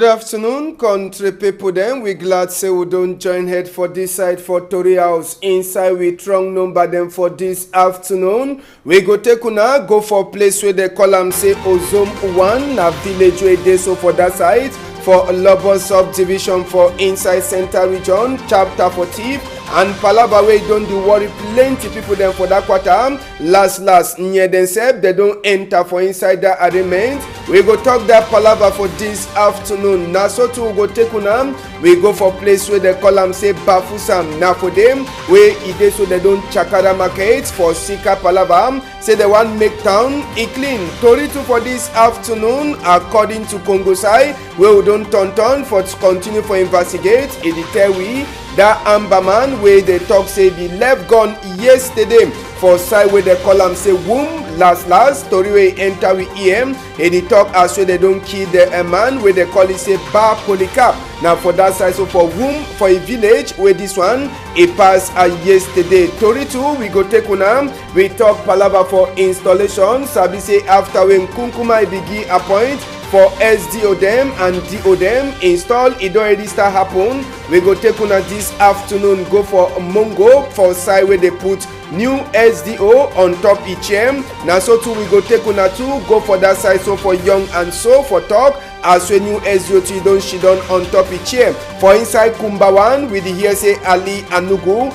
Good afternoon, country people dem. We glad say we don't join head for this side for Tori House. Inside we strong number them for this afternoon. We go take una go for place where they call am say Ozom 1 na village wey dey so for that side for Lobo subdivision for inside Central Region, chapter 40. And palava wey don dey worry plenty people dem for that quarter. Last near themselves they don't enter for inside that arraignment. We go talk that palava for this afternoon. Na so too we go take una. We go for place where they call am say Bafusam. Na for them where e dey so they don't chakara market for Sika palava. Say they want make town e clean. Tori too for this afternoon according to Congo side where we don't turn for to continue for investigate. E dey tell we that amber man wey dey talk say be left gun yesterday for side wey dey call am say womb last story wey enter we ear. E dey talk as wey dey don kill the man wey dey call it say Bar Polycarp. Na for that side so for womb for a village wey this one e pass yesterday. Tori too we go take una. We talk palava for installation. Sabi say after when Kunkuma begin appoint for SDO dem and DO dem install, it already start happen. We go take una this afternoon go for Mongo for side where they put new SDO on top each end. Now so too we go take una too go for that side so for young and so for talk as when new SDO she done on top each chair. For inside Kumbawan with the here say Ali Anugu,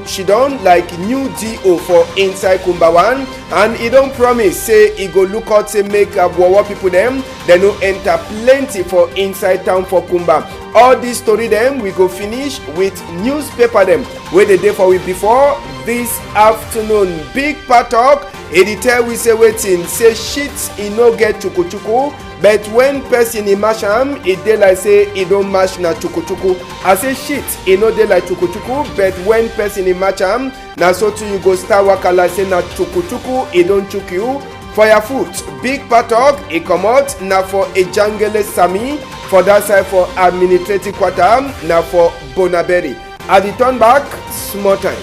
she done like new DO for inside Kumbawan, and he don't promise say he go look out say make Wawa people them they no enter plenty for inside town for Kumba. All this story them we go finish with newspaper them where they day for we before this afternoon. Big part talk. It tell we say waiting say shit e no get chukuchuku, but when person e mash am e dey like say e don mash na chukuchuku. I say shit e no dey like chukuchuku, but when person e mash am na so too you go start waka like say na chukuchuku e don chook you for your foot. Big part talk e comot na for Ejangele Sami for that side for administrative quarter na for Bonaberi. At the turn back small time.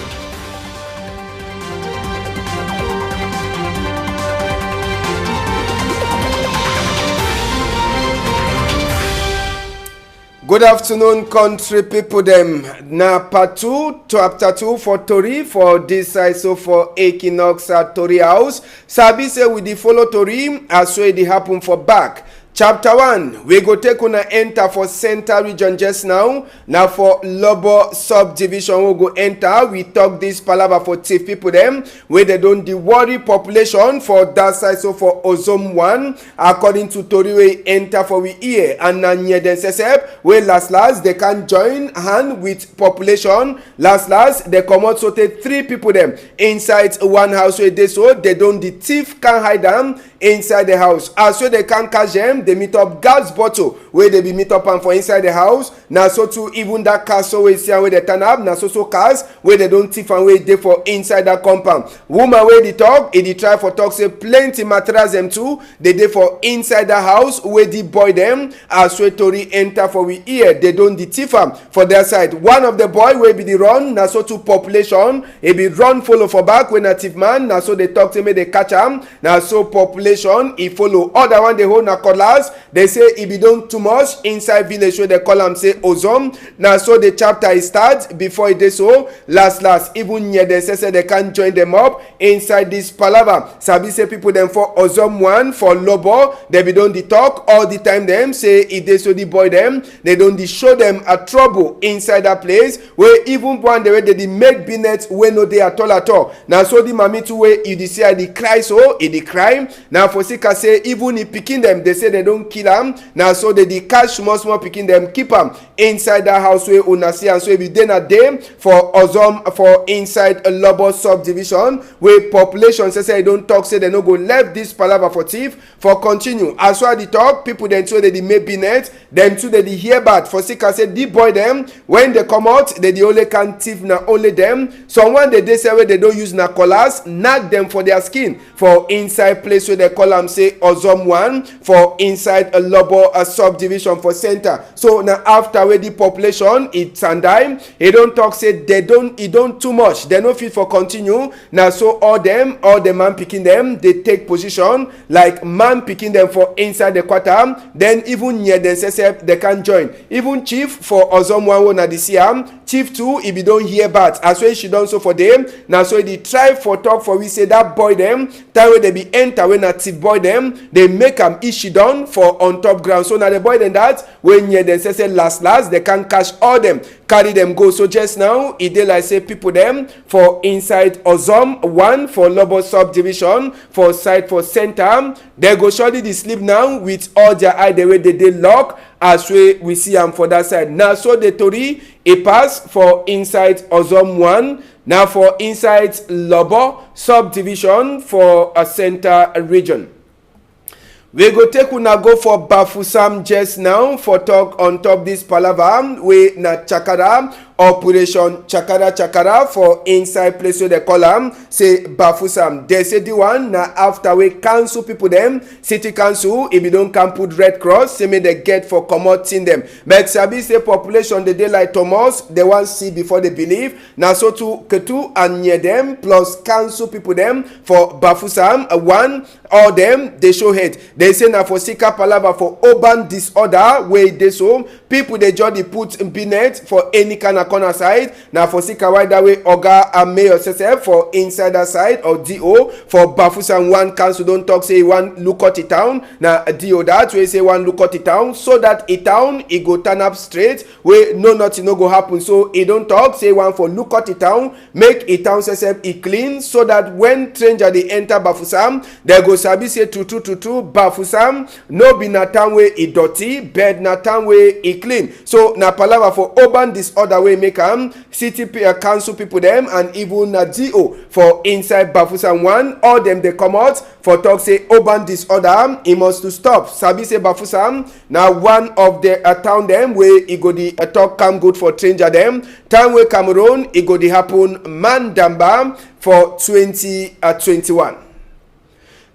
Good afternoon, country people dem. Na part 2 chapter 2 for Tori for this side so for Equinox at Tori House. Sabi say we dey follow Tori as wey dey happen for back. Chapter 1, we go take una enter for Central Region just now. Now for Lobo subdivision we go enter. We talk this palava for thief people them where they don't the worry population for that side so for Ozom 1 according to Tori we enter for we ear. And now near them sesep where last they can join hand with population. Last they come out so take 3 people them inside one house where they so they don't the thief can hide them inside the house. As so they can catch them, they meet up gas bottle where they be meet up and for inside the house. Now so too even that castle we see where they turn up. Now so cars where they don't thief and where they for inside that compound. Woman where they talk, they try for talk say plenty mattress them too. They for inside the house where the boy them as so Tori enter for we ear. They don't the thief for their side. One of the boy will be the run. Now so too population it be run follow for back when a thief man. Now so they talk to me they catch him. Now so population he follow other one they hold na cutlass. They say if be done too much inside village where they call am say Ozom. Now so the chapter is start before it is so last even near they say they can join them up inside this palava. Sabi say people them for Ozom 1 for Lobo they be done the talk all the time them say if they so the boy them they don't the show them a trouble inside that place where even one the way they make binet where no they at all. Now so the mommy too way you see the cry so it the crime. Now for Sika say even if picking them they say they don't kill them. Now so they catch small picking them keep them inside that house where una see. And so if you then a day for Ozom for inside a Lobo subdivision where population say they don't talk say they no go left this palava for thief for continue. As well the talk people then so they may be net them too they hear bad for Sika say the boy them when they come out they the only can thief na only them. Someone they say where they don't use na collars knock them for their skin for inside place where they call them say Ozom 1 for inside a Lobo subdivision. subdivision for center. So now after where the population it's and dime, he don't talk say they don't too much, they no fit for continue. Now so all the man picking them, they take position like man picking them for inside the quarter. Then even near themselves they can join. Even chief for ozom one na the siam, chief too if you don't hear bad as well she done so for them. Now so they try for talk for we say that boy them time where they be enter when a thief boy them, they make them issue down for on top ground. So now the boy then that when near themselves last they can catch all them, carry them go. So just now it dey like say people them for inside ozom one for lobo subdivision for side for center, they go surely the sleep now with all their eye the way they lock as we see them for that side. Now so the tori a pass for inside ozom one, now for inside lobo subdivision for a center region. We go take una go for Bafusam just now for talk on top this palaver we na chakara operation chakara for inside place where they call am say Bafusam. They say the one na after we council people them, city council, if you don't can put red cross, say me they get for commoting them. But sabi say population the day like Thomas, they want see before they believe. Now so to Ketu and near them plus council people them for Bafusam one, all them they show head. They say na for sika palava for urban disorder where they so people they just put in binet for any kind of corner side. Now for sika why that way oga and mayor yourself for inside that side or do for Bafusam one council don't talk say one look at the town. Now do that way say one look at the town so that a town it go turn up straight where no nothing no go happen. So it don't talk say one for look at the town make a town yourself it clean so that when stranger they enter Bafusam they go sabi say true Bafusam no be na town way e dirty but na town way e clean. So na palava for urban disorder way make am city council people them and even na do for inside Bafusam one all them they come out for talk say urban disorder e must to stop. Sabi say Bafusam na one of the town them where e go the talk come good for stranger them. Town way Cameroon e go the happen Mandamba for 2021.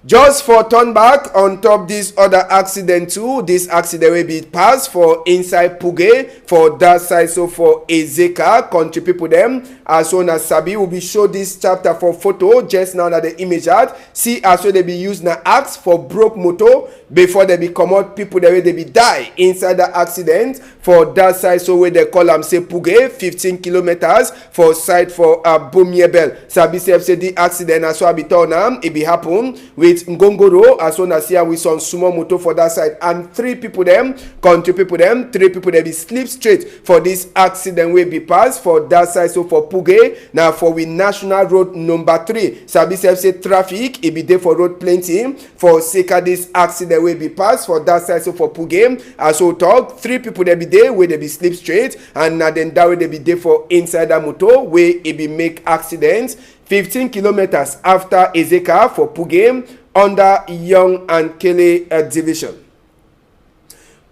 Just for turn back on top this other accident too, this accident will be passed for inside Puge for that side. So for Ezeka country people them as soon as Sabi will be show this chapter for photo just now that the image out. See as well they be used na axe for broke motor before they be come out people the way they be die inside the accident for that side. So where they call them say Puge 15 kilometers for side for Bumiebel. Sabi say the accident as well be turn it be happen with Ngongoro as well as here with some small motor for that side and three people them country people them three people they be sleep straight for this accident will be passed for that side. So for Puge now for we national road number 3 Sabi say traffic it be there for road plenty for sake this accident will be passed for that side. So for Puge as so talk three people they be there where they be sleep straight and now then that way they be there for inside the motor where it be make accidents 15 kilometers after Ezeka for Puge under Young and Kelly division.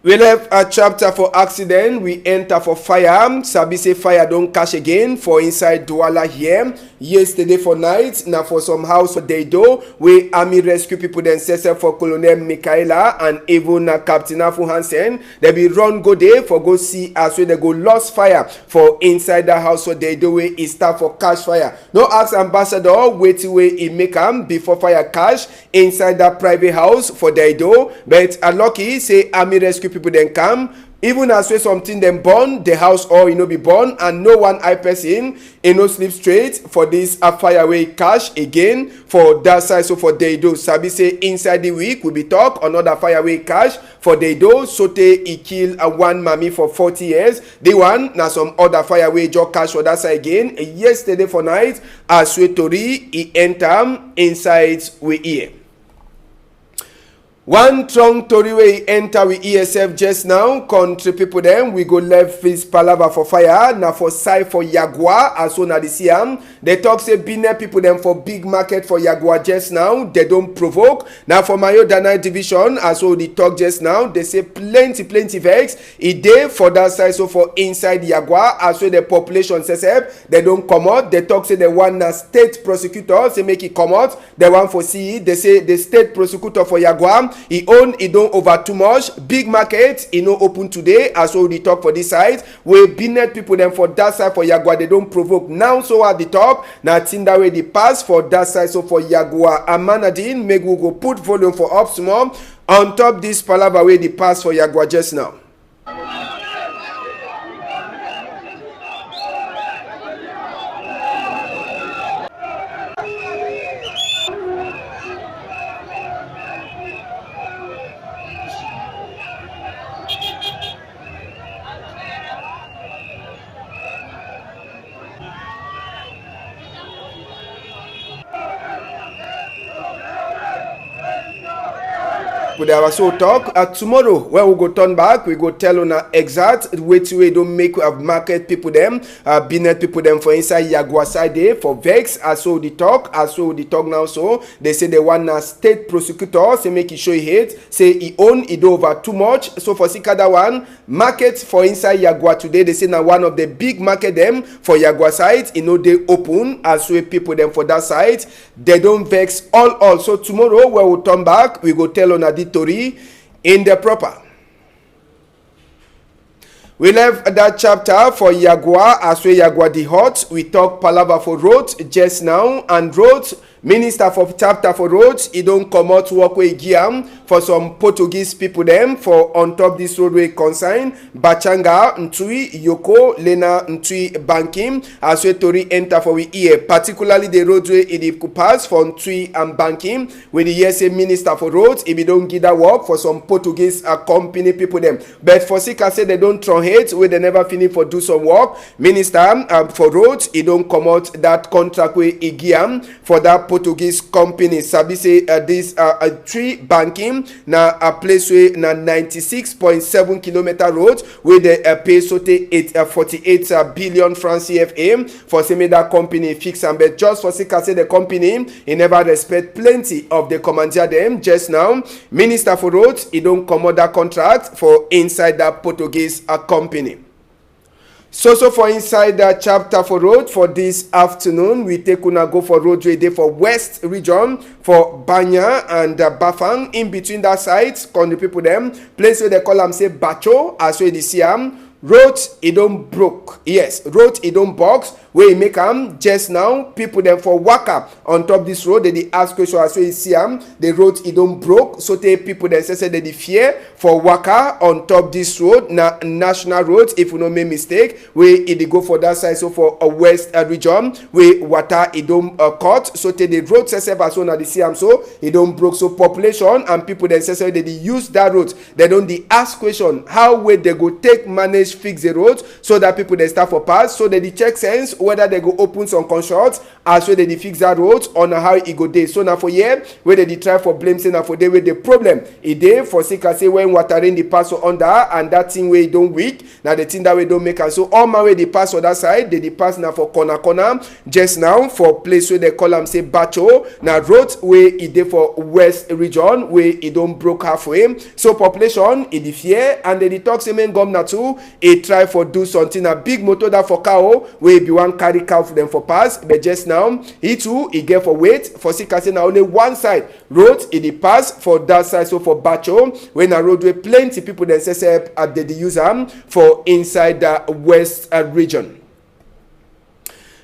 We left a chapter for accident. We enter for fire. Sabi say fire don't catch again for inside Douala here. Yesterday for night. Now for some house they do. We army rescue people themselves for Colonel Michaela and even Captain Afu Hansen. They be run go there for go see as well they go lost fire for inside the house so they do way it start for catch fire. No ask ambassador wait till way it make them before fire catch inside that private house for they do. But lucky say army rescue people then come even as well something them burn the house or be born and no one eye person no sleep straight for this fire way cash again for that side. So for they do Sabi say inside the week we be talk another fire way cash for they do sote he kill one mammy for 40 years. The one now some other fire way just cash for that side again. Yesterday for night as we tori he enter inside we here. One strong tori wey enter with ESF just now. Country people them we go left this palava for fire. Now for side for Yagua as soon as they see them. They talk say Benin people them for big market for Yagua just now. They don't provoke. Now for Mayo Danai division as well they talk just now. They say plenty vex. It dey for that side. So for inside Yagua as well the population says they don't come out. They talk say the one state prosecutor say make it come out. The one for CE they say the state prosecutor for Yagua e own e don over too much. Big market e no open today, as well the talk for this side. We binet people them for that side for Yagua, they don't provoke now. So at the talk now thing that way the pass for that side. So for Yagua Amanadin, make we go put volume for up small on top this palaver way the pass for Yagua just now. But there was so talk tomorrow when we go turn back, we go tell on exact which way don't make market people them, binet people them for inside Yagua side day for vex. As so the talk now. So they say they want a state prosecutor say make it show hate, say he own it over too much. So for Sikada one market for inside Yagua today, they say now one of the big market them for Yagua side, they open as so people them for that side, they don't vex all. So tomorrow when we turn back, we go tell on a Tori in the proper. We left that chapter for Yagua as we Yagua the hot. We talk palava for road just now, and road minister for chapter for roads, he don't come out to work with Giam for some Portuguese people them for on top this roadway consign Bachanga, Ntui, Yoko, Lena, Ntui, Bankim, as we Tori enter for we here, particularly the roadway it could pass for Ntui and Bankim, with the USA minister for roads, if you don't get that work for some Portuguese company people them. But for Sika say they don't throw hate, where they never finish for do some work. Minister for roads, he don't come out that contract with Igiam for that Portuguese company. Sabi say this tree banking na a place where na 96.7 kilometer road where they pay sote 48 billion francs CFA for say that company fix and but just for say the company he never respect plenty of the commander them just now. Minister for roads he don't come out that contract for inside that Portuguese company. So for inside that chapter for road for this afternoon, we take una go for roadway day for west region for Banya and Bafang. In between that side, con the people them place where they call them say Bacho as we see road it don't broke. Yes, road it don't box. Where you make them just now, people them for waka on top this road, they ask question as well see the road it don't broke. So they people them say they fear for waka on top this road, na national road, if you no make mistake, where it go for that side, so for a west region, where water it don't cut, so the road says as well na the CM so it don't broke. So population and people them say they use that road, they don't ask question how will they go take manage fix the road so that people they start for pass, so they check sense whether they go open some constructs as well they fix that road on how it go day. So now for here where they try for blame say now for day with the problem it day for Sika say when water in the pass under and that thing where it don't weak now the thing that we don't make and so all my way they pass on that side they pass now for corner just now for place where they call them say Bacho now road where it day for west region where it don't broke halfway. So population it fear and they talk say men governor too it try for do something a big motor that for cow where be one carry cow for them for pass, but just now he too he get for wait for Sika say now only one side road it pass for that side. So for Bacho when a roadway plenty people then say at the use for inside the west region.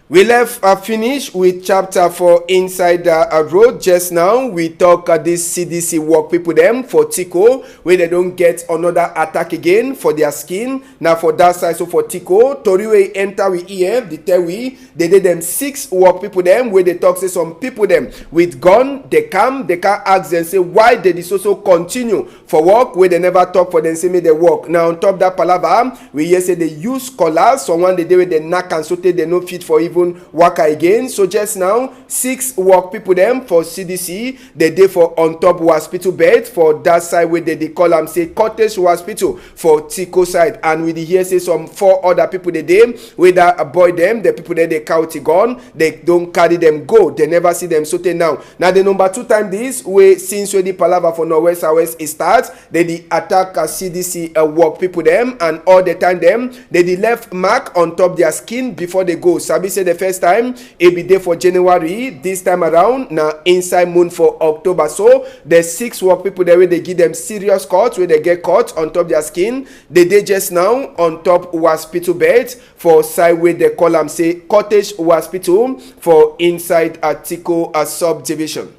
We left finish with chapter for inside the road just now. We talk this CDC work people them for Tico where they don't get another attack again for their skin. Now for that side, so for Tico, Toriwe enter with EF, the Tewi, they did them 6 work people them where they talk say some people them with gun, they can't ask them say why they did so continue for work where they never talk for them say make they work. Now on top that palava, we hear say they use collars, someone they do with the knack and so they no fit for even waka again. So just now 6 work people them for CDC they dey for on top hospital bed for that side where they call them say cottage hospital for Tico side, and we hear say some 4 other people they dey where that boy them the people they count gun they don't carry them go, they never see them. So now the number 2 time this way since when the palava for northwest it starts they attack CDC work people them, and all the time them they left mark on top their skin before they go. Sabi say the first time e be there for January. This time around na inside moon for October. So the 6 work people there wey dey give them serious cut, wey dey get cut on top their skin, they dey just now on top hospital bed for side wey dey call am say cottage hospital for inside Atiko subdivision.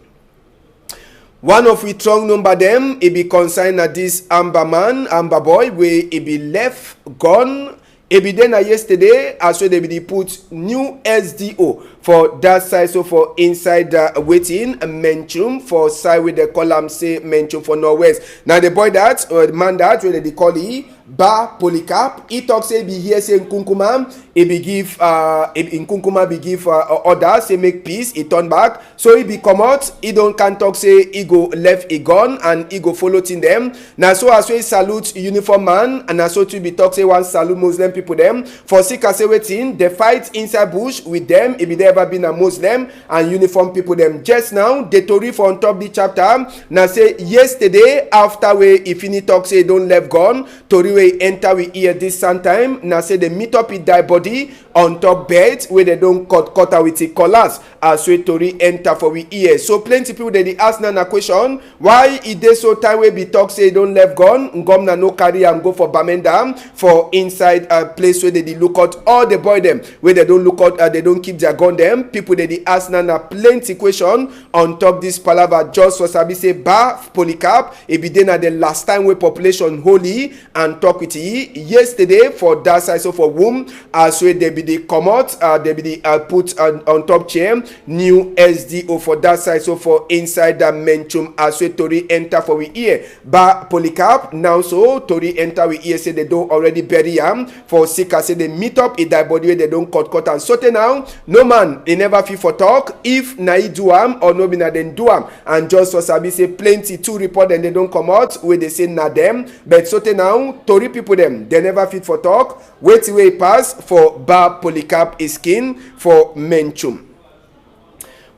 One of we strong number them, e be concerned na this amber boy wey e be left gone. E be there na yesterday as well they be put new SDO for that side, so for inside waiting Menchum for side with the column say Menchum for Northwest. Now the boy that or the man that where they call he Ba Polycarp, he talk say be here say Nkunkuma, he be give Nkunkuma be give order say make peace, he turn back, so he be come out, he don't can talk say he go left he gone and he go follow in them. Now so as we salute uniform man and so to be talk say one salute Muslim people them for sick as waiting they fight inside bush with them. It be there ever been a Muslim and uniform people them. Just now the story for on top the chapter now say yesterday after we if any talk say don't left gone story we enter we hear this sometime now say they meet up with die body on top bed where they don't cut out with the collars as we story enter for we ear. So plenty people they ask now a question why it dey so time we be talk say don't left gone na no carry and go for Bamenda for inside a place where they look out all the boy them where they don't look out they don't keep their gun them. People they ask now plenty question on top this palaver just for sabi say Ba Polycarp e be there na the last time we population holy and talk with ye yesterday for that side, so for womb as well they be the come out they be the put on top chair new SDO for that side, so for inside the Menchum as well Tori enter for we ear Ba Polycarp now, so Tori enter we ear say they don't already bury him for sick as say they meet up in that body where they don't cut and so now no man he never feel for talk if na he do am or no be na then do am, and just for sabi say plenty to report and they don't come out where they say na them, but so now Tori people them they never fit for talk wait till we pass for Ba Polycarp is skin for Menchum.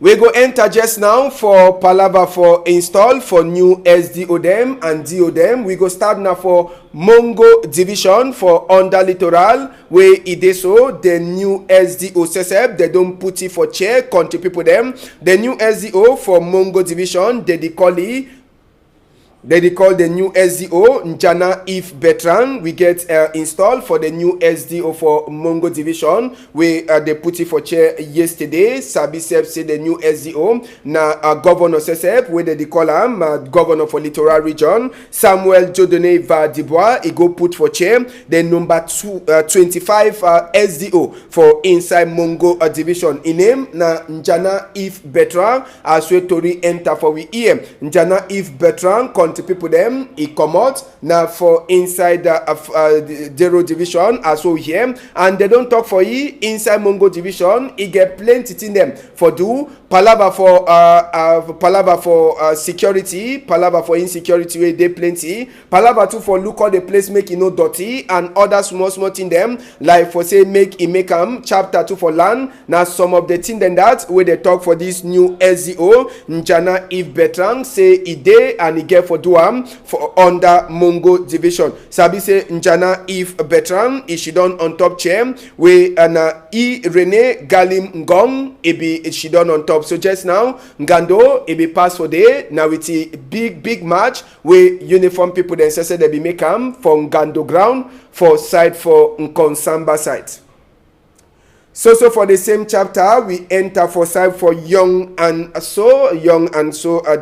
We go enter just now for Palava for install for new SDO them and DO them. We go start now for Mongo division for under littoral where it is so the new SDO CSF they don't put it for chair country people them. The new SDO for Mongo division they call it. They call the new SDO Njana If Bertrand. We get installed for the new SDO for Mongo division where they put it for chair yesterday. Sabi Sep say the new SDO na governor Sesep where they call him governor for littoral region. Samuel Jodone Vadibois he go put for chair the number 25 SDO for inside Mongo division. In name na Njana If Bertrand as we Tori enter for we ear. Njana If Bertrand to people them he come out now for inside the Zero division as well here, and they don't talk for ye inside Mongo division. He get plenty in them for do palava for security, palava for insecurity where they plenty, palava too for look all the place make it no dirty and other small in them like for say make chapter 2 for land. Now some of the thing then that where they talk for this new SDO Njana If Bertrand say he dey and he get for do am for under Mongo division. Sabi say Njana If Bertrand is she done on top chair where Rene Galim Ngong she done on top. So just now Ngando be pass for day now with a big match where uniform people then say they be make am for Ngando ground for side for Nkonsamba side. So for the same chapter, we enter for side for young and so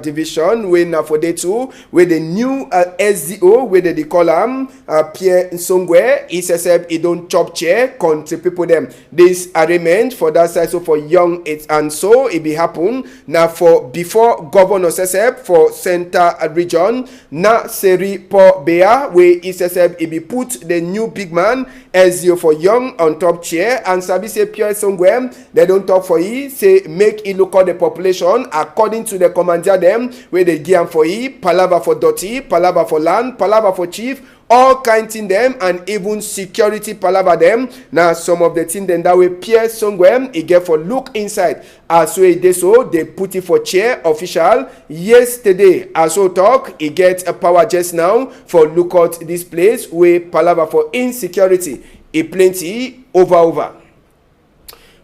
division. We now for day 2 with the new SDO where they call him Pierre Nsongwe. He says he don't chop chair country people them. This arrangement for that side, so for young it and so it be happen now for before governor says for center region na Seri Po Bea where he says he be put the new big man SDO for young on top chair, and sabi say Pierre somewhere they don't talk for ye say make it look at the population according to the commander them where they give for ye palava for dirty, palava for land, palava for chief, all kinds in them, and even security palava them. Now some of the things then that way Pierre somewhere he get for look inside as well they so they put it for chair official yesterday as so talk he get a power just now for look out this place where palava for insecurity a plenty over.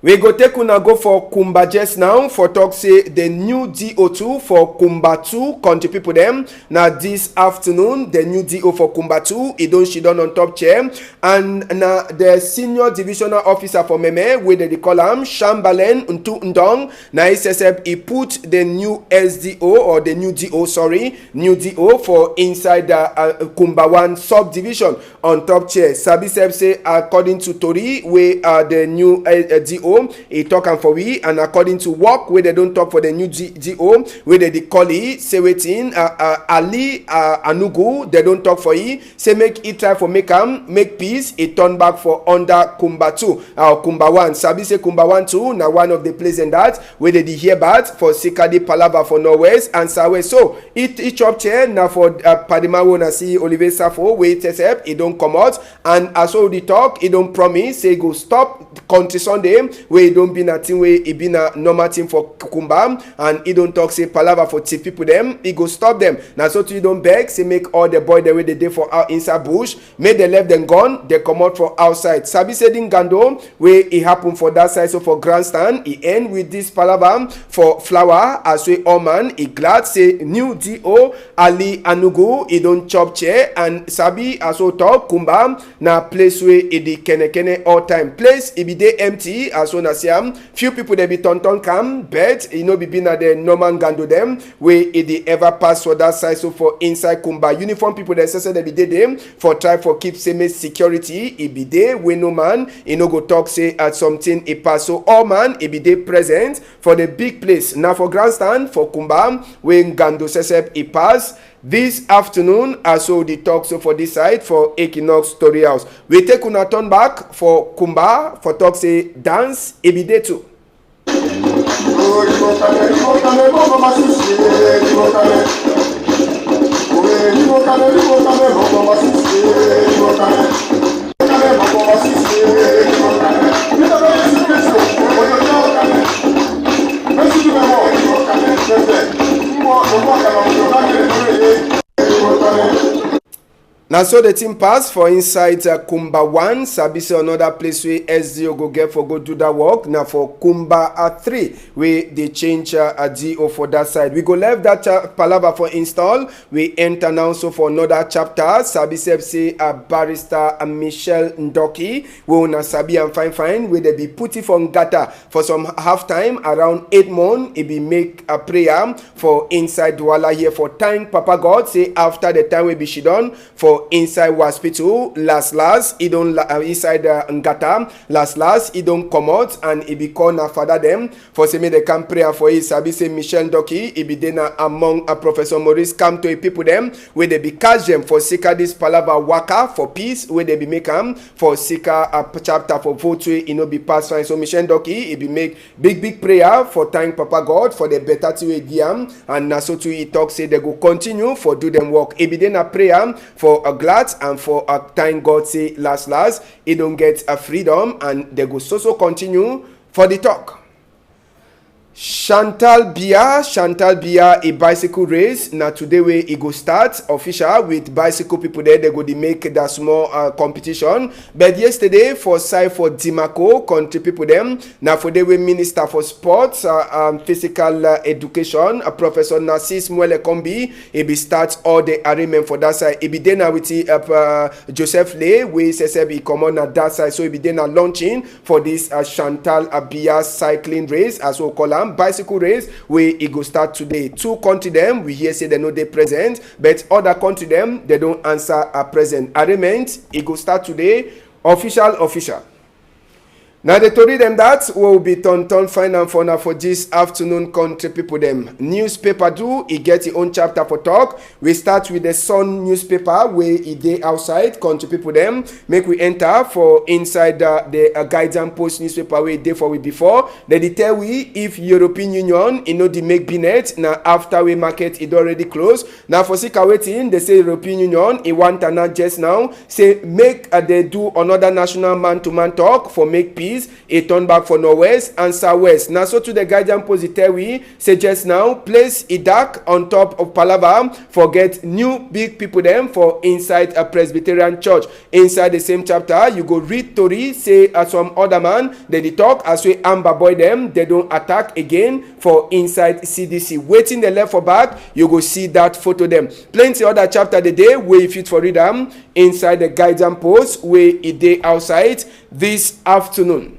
We go take una go for Kumba just now for talk say the new DO2 for Kumba 2 country people them. Now this afternoon the new DO for Kumba 2 he don she done on top chair, and now the senior divisional officer for Meme where they call him Shambalen Ntu Ndong. Now he says he put the new SDO or the new DO for inside the Kumba 1 subdivision on top chair. Sabi say according to Tori where the new DO he talk am for we, and according to work where they don't talk for the new GO where they call it say waiting Ali Anugu they don't talk for he say make he try for make peace he turn back for under Kumba 2 or Kumba 1. Sabi say Kumba 1 2 now one of the place in that where they hear bad for Sikadi Palava for Norwest and Southwest. So each up chair now for Padimawo na see Oliver Safo where it says he don't come out, and as all the talk he don't promise say go stop country Sunday where he don't be nothing where he be na normal thing for Kumba, and he don't talk say palava for chief people them he go stop them. Now so you don't beg say make all the boy the way they dey for out inside bush make they left them gone they come out for outside. Sabi said in Gando where it happen for that side. So for grandstand he end with this palava for flower as we all man he glad say new DO Ali Anugu he don't chop chair, and Sabi as we talk Kumba na place where he dey kene all time place he be dey empty as soon as few people they be ton come, but you know be been at the Norman Gando them where they ever pass for that side. So for inside Kumba uniform people they say they be them for try for keep same security it be there where no man you know go talk say at something it pass. So all man it be there present for the big place. Now for grandstand for Kumba when Gando says it pass this afternoon as so the talk. So for this side for Equinox Story House we take una turn back for Kumba for talk say dance it be there too. Now so the team pass for inside Kumba 1 Sabi say another place where SDO go get for go do that work. Now for Kumba 3 where they change a DO for that side. We go left that palava for install. We enter now so for another chapter. Sabi say barrister Michelle Ndoki we una Sabi and fine where they be put it from Gata for some half time around 8 months. It be make a prayer for inside Douala here for time Papa God say after the time we be she done for inside hospital last he don't inside Ngata last he don't come out, and he be called na father them for say me they can prayer for his Sabi say Michelle Doki he be then among a Professor Maurice come to a people them where they be catch them for Sika this palava waka for peace where they be make for Sika a chapter for vote way you know be pass fine. So Michelle Doki he be make big prayer for thank Papa God for the better to giam, and na so to he talk say they go continue for do them work. He be then a prayer for a glad and for a time God say last he don't get a freedom, and they go so continue for the talk. Chantal Bia a bicycle race. Now today we it go start official with bicycle people there. They go to make that small competition. But yesterday for side for Dimako country people them. Now for the way Minister for Sports Physical Education Professor Narcisse Mwele Kombi he be start all the arrangement for that side. He be then with Joseph Lay we say he come on at that side. So he be then launching for this Chantal Bia cycling race as we call them. Bicycle race where it go start today. 2 country them we hear say they know they present, but other country them they don't answer a present. Arrangement it go start today official. Now they told them that will be turn fine and for now for this afternoon country people them. Newspaper do he get his own chapter for talk. We start with the Sun newspaper where he day outside country people them. Make we enter for inside the Guardian Post newspaper where day for we before. Then they tell we if European Union you know the make binet now after we market it already closed. Now for Sika waiting they say European Union he want to not just now say make they do another national man to man talk for make peace northeast, e turn back for northwest and southwest. Now so to the Guardian Post e tell we say just now place e dark on top of palava forget new big people them for inside a Presbyterian church. Inside the same chapter you go read tori say as some other man they talk as we Amber Boy them they don't attack again for inside CDC. Waiting the left for back you go see that photo them. Plenty other chapter the day where you fit for read them inside the Guardian Post where it day outside this afternoon.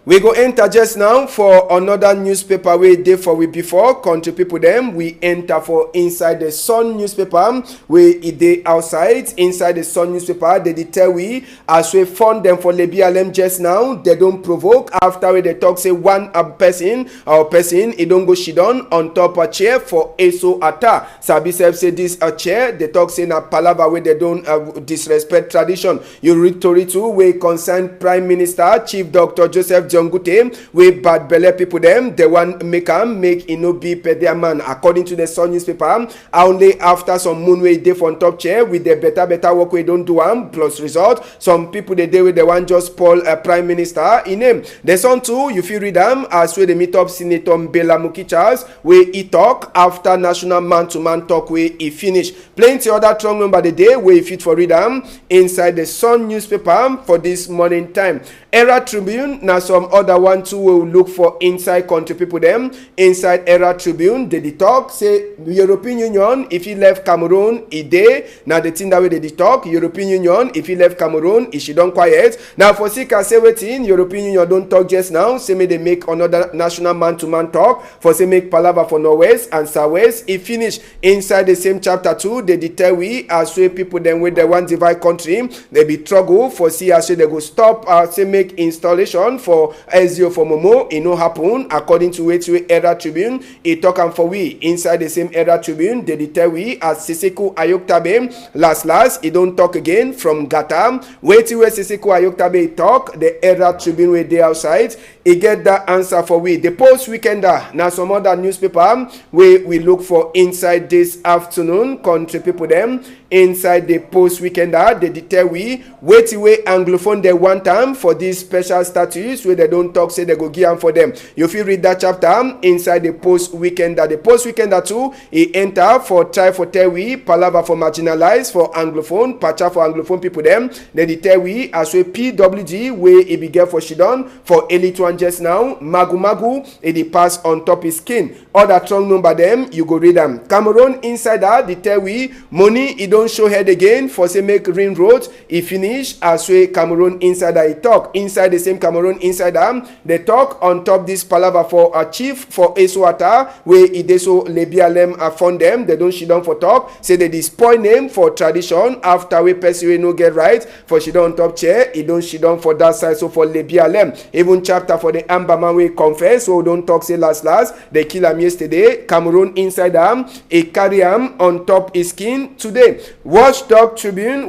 We go enter just now for another newspaper we did for we before country people them. We enter for inside the Sun newspaper where it day outside. Inside the Sun newspaper they tell we as we fund them for Lebialem just now they don't provoke after we they talk say one person it don't go shidon on top a chair for eso ata. Sabi self say this a chair they talk say na palava where they don't disrespect tradition. You read tori too we concern Prime Minister Chief Dr. Joseph John Gute, we bad belle people them, they want make it no be per their man. According to the Sun newspaper, only after some moon way day for top chair with the better work we don't do plus result. Some people they day with the one just Paul Prime Minister in him. The Sun too, you feel read them as we the meet up Senator Mbela Muki Charles where he talk after national man-to-man talk where he finish. Plenty other strong number the day where he fit for read them inside the Sun newspaper for this morning time. Era Tribune now some other one too will look for inside country people them. Inside Era Tribune they talk say European Union if he left Cameroon he day. Now the thing that way they talk European Union if he left Cameroon he should don't quiet. Now for sick and say waiting European Union don't talk just now say me they make another national man-to-man talk for say make palava for northwest and southwest. He finish inside the same chapter 2 they tell we as way people them with the one divide country they be struggle for see as they go stop say make installation for SEO for Momo. It no happen according to Era Tribune. It talk and for we inside the same Era Tribune they tell we as Siseko Ayoktabe last it don't talk again from Gata. Wait till Siseko Ayoktabe talk the Era Tribune where they outside he get that answer for we. The Post Weekender now some other newspaper where we look for inside this afternoon country people them. Inside the Post Weekender they tell we wait till Anglophone they one time for this special status where they don't talk say they go give them for them. You feel read that chapter inside the Post Weekender. The Post Weekender too he enter for try for tell we palava for marginalized for Anglophone patcha for Anglophone people them. They tell we as we PWG where he be get for Shidon for elite one just now magu it pass on top his skin. Other strong number them you go read them. Cameroon insider they tell we money he don't show head again for say make ring road he finish as we Cameroon insider he talk inside the same Cameroon insider they talk on top this palava for a chief for Eswata where it is so Lebialem found them they don't shit down for talk say they spoil name for tradition after we person no get right for she down top chair it don't shit down for that side so for Lebialem even chapter for the Amber man we confess so don't talk say last they kill him yesterday. Cameroon insider he carry him on top his skin today. Watchdog Tribune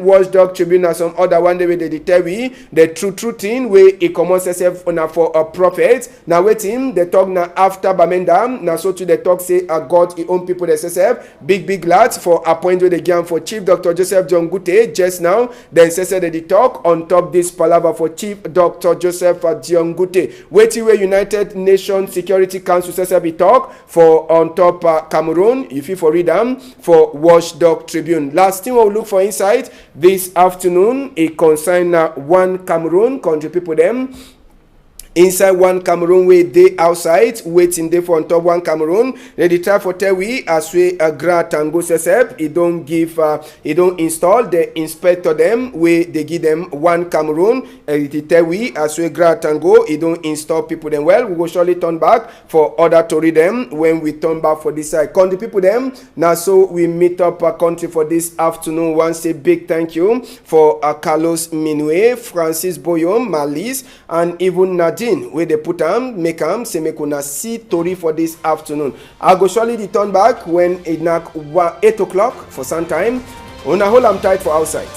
and some other one day they tell we the true thing where he commands himself on for a prophet. Now waiting they talk now after Bamenda now so to the talk say God his own people themselves big lads for appointed again for Chief Dr. Joseph John Gute just now then say they talk on top this palava for Chief Dr. Joseph John Gute. Waiting where United Nations Security Council says be talk for on top Cameroon if you for read them for Watchdog Tribune. Last thing we'll look for inside this afternoon a concern one Cameroon country people them. Inside one Cameroon way they outside waiting there for on top one Cameroon they try for tell we as we Grand Tango sesep he don't give he don't install the inspector them where they give them one Cameroon they tell we as we Grand Tango he don't install people them well we will surely turn back for other to read them when we turn back for this side country people them now so we meet up a country for this afternoon. Once say big thank you for Carlos Minue, Francis Boyom, Malice and even Nadine where they put make say make una see tori for this afternoon. I go surely return back when it knock 8 o'clock for some time. Una hold am tight for outside.